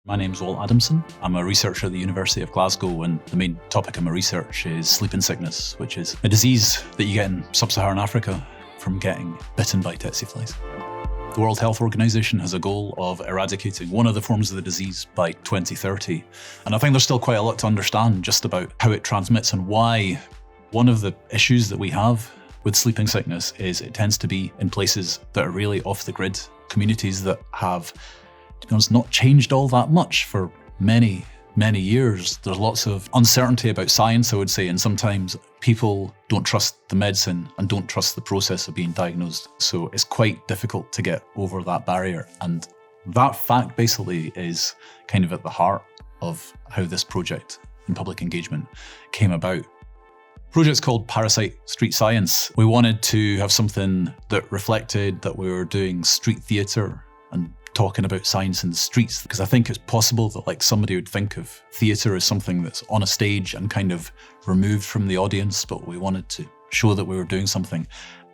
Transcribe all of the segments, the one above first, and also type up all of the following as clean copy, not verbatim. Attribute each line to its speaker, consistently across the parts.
Speaker 1: My name's Walt Adamson. I'm a researcher at the University of Glasgow, and the main topic of my research is sleeping sickness, which is a disease that you get in sub-Saharan Africa from getting bitten by tsetse flies. The World Health Organization has a goal of eradicating one of the forms of the disease by 2030. And I think there's still quite a lot to understand just about how it transmits and why. One of the issues that we have with sleeping sickness is it tends to be in places that are really off the grid, communities that have, to be honest, not changed all that much for many, many years. There's lots of uncertainty about science, I would say, and sometimes people don't trust the medicine and don't trust the process of being diagnosed. So it's quite difficult to get over that barrier. And that fact basically is kind of at the heart of how this project and public engagement came about. The project's called Parasite Street Science. We wanted to have something that reflected that we were doing street theatre and talking about science in the streets, because I think it's possible that somebody would think of theatre as something that's on a stage and kind of removed from the audience, but we wanted to show that we were doing something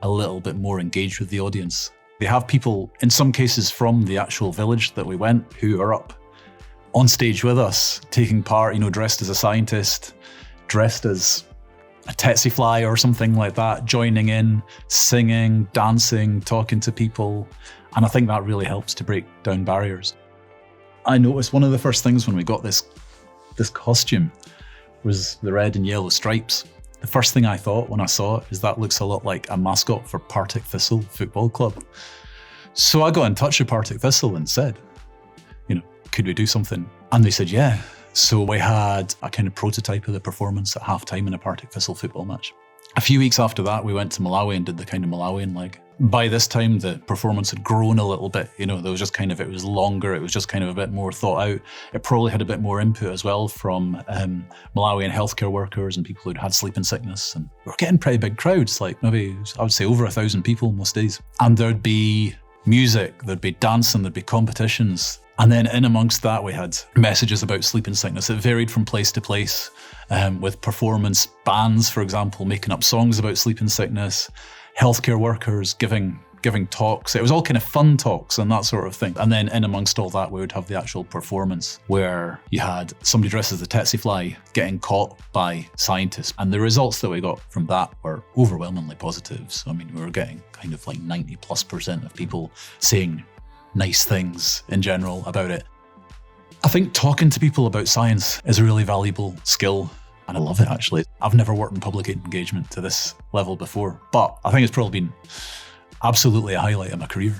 Speaker 1: a little bit more engaged with the audience. They have people, in some cases from the actual village that we went, who are up on stage with us, taking part, dressed as a scientist, dressed as a tsetse fly or something like that, joining in, singing, dancing, talking to people. And I think that really helps to break down barriers. I noticed one of the first things when we got this costume was the red and yellow stripes. The first thing I thought when I saw it is that looks a lot like a mascot for Partick Thistle Football Club. So I got in touch with Partick Thistle and said, could we do something? And they said, yeah. So we had a kind of prototype of the performance at half-time in a Partick Thistle football match. A few weeks after that, we went to Malawi and did the kind of Malawian leg. By this time, the performance had grown a little bit. There was just it was longer. It was just kind of a bit more thought out. It probably had a bit more input as well from Malawian healthcare workers and people who'd had sleeping sickness. And we were getting pretty big crowds, maybe I would say over 1,000 people most days. And there'd be music, there'd be dancing, there'd be competitions. And then in amongst that, we had messages about sleeping sickness. It varied from place to place, with performance bands, for example, making up songs about sleeping sickness, healthcare workers giving talks. It was all kind of fun talks and that sort of thing. And then in amongst all that, we would have the actual performance where you had somebody dressed as a tsetse fly getting caught by scientists. And the results that we got from that were overwhelmingly positive. So, we were getting kind of 90+% of people saying nice things in general about it. I think talking to people about science is a really valuable skill, and I love it actually. I've never worked in public engagement to this level before, but I think it's probably been absolutely a highlight of my career.